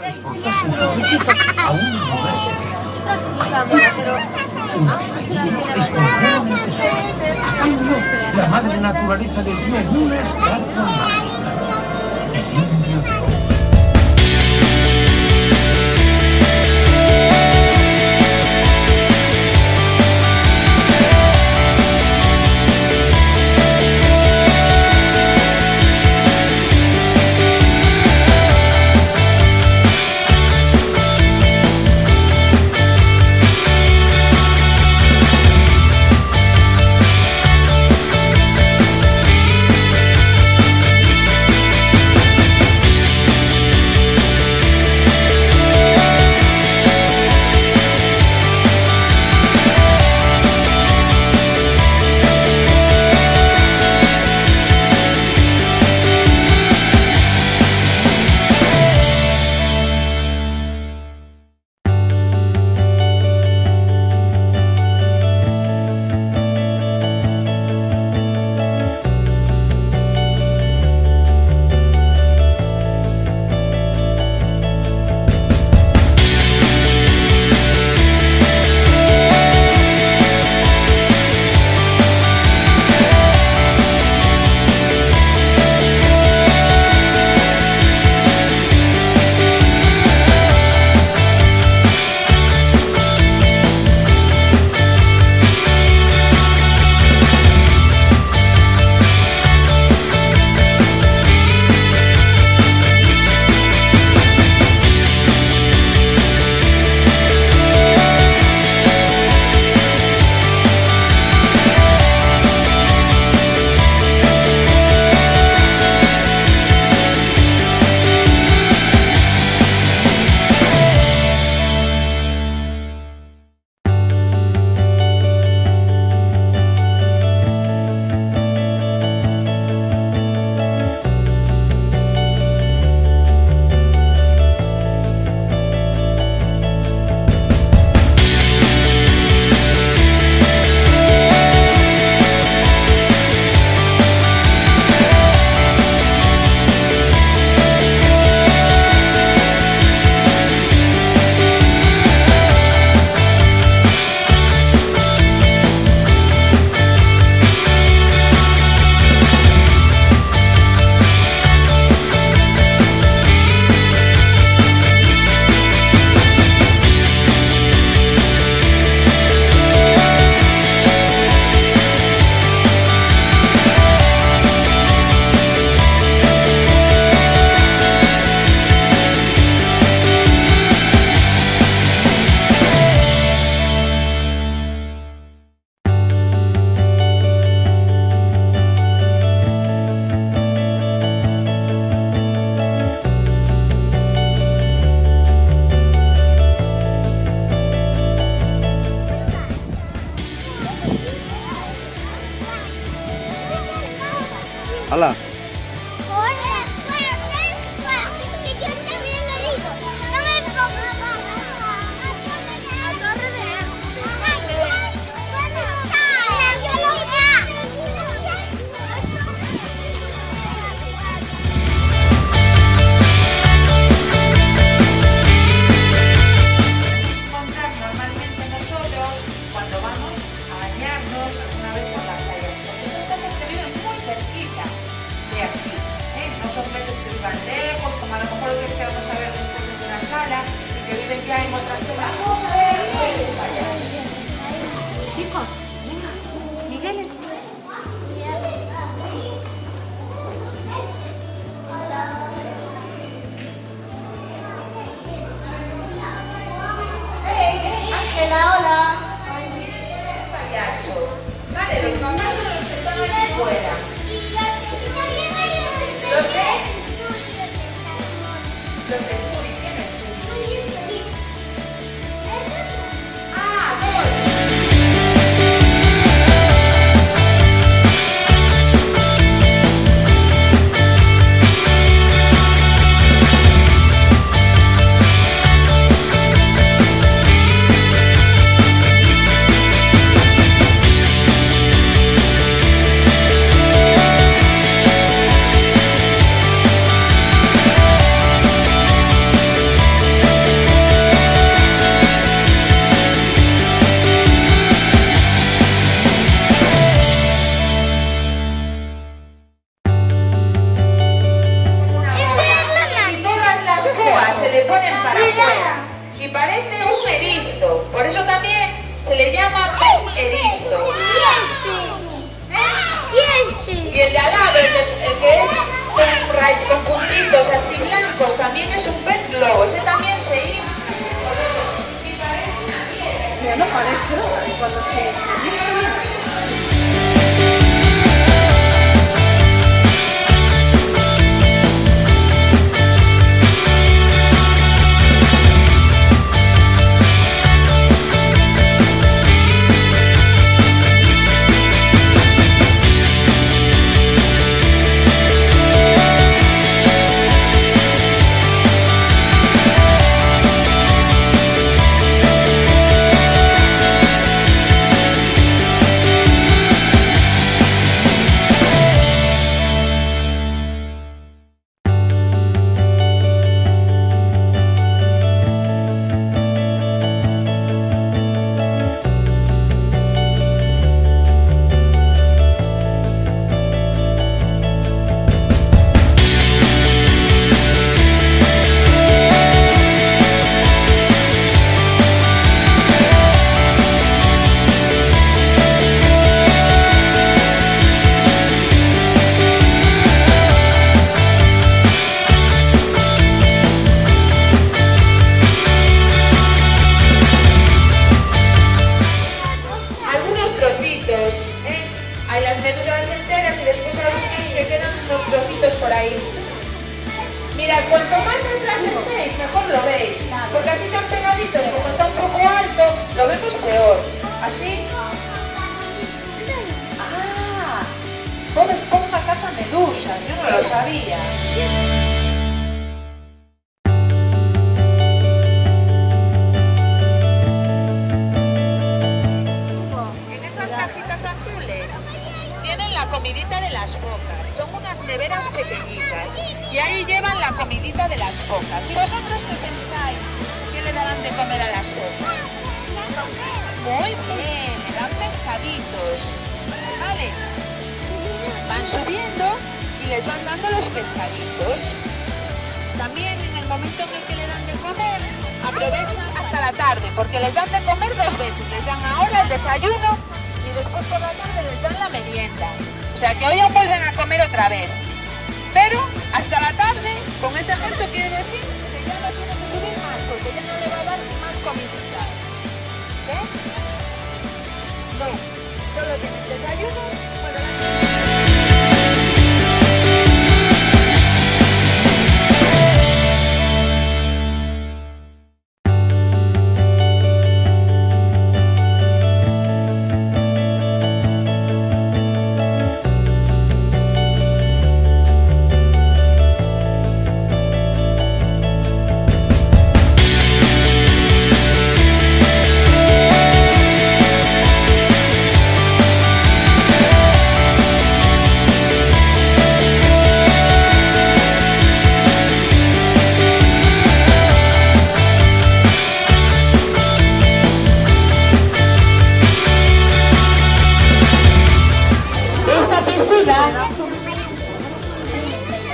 exportarse su riqueza a un lugar. Es completamente solo. A cambio, la madre naturaleza les dio una estatua mágica. El indio Tom. ¡Hala! Son peces que vivan lejos, como a lo mejor otros que vamos a ver después en una sala, y que viven ya en otras zonas. Vamos a ver los payasos. Chicos, venga, Miguel es... Ángela, hola. Payaso. Vale, los mamás son los que están aquí fuera. ¿Los de? Los de Turi, ¿quién es Turi? Ah, Dol. para afuera y parece un erizo. Por eso también se le llama pez erizo. Y el de al lado, el que es con puntitos así blancos, también es un pez globo. Ese también se infla. Y parece una piedra. Mira, no parece, ¿no? Cuando se... Hay las medusas enteras y después algunos que quedan unos trocitos por ahí. Mira, cuanto más atrás estéis, mejor lo veis. Porque así tan pegaditos, como está un poco alto, lo vemos peor. ¿Así? ¡Ah! Bob Esponja caza medusas, yo no lo sabía. Tienen la comidita de las focas, son unas neveras pequeñitas y ahí llevan la comidita de las focas. ¿Y vosotros qué pensáis? ¿Qué le darán de comer a las focas? Muy bien, le dan pescaditos, ¿vale? Van subiendo y les van dando los pescaditos. También en el momento en el que le dan de comer, aprovechan hasta la tarde porque les dan de comer dos veces. Les dan ahora el desayuno y después por la tarde les dan la merienda. O sea que hoy ya vuelven a comer otra vez. Pero hasta la tarde, con ese gesto quiere decir que ya no tiene que subir más, porque ya no le va a dar más comidita. ¿Ves? No, solo tienen desayuno.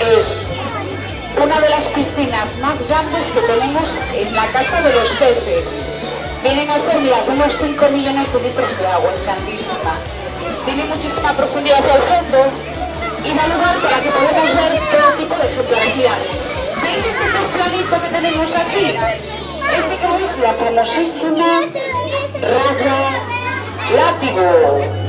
Es una de las piscinas más grandes que tenemos en la Casa de los Peces. Vienen a ser, mirad, unos 5 millones de litros de agua, es grandísima. Tiene muchísima profundidad hacia el fondo y da lugar para que podamos ver todo tipo de fotografías. ¿Veis este pez planito que tenemos aquí? Este que es la famosísima raya látigo.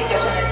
sitios en el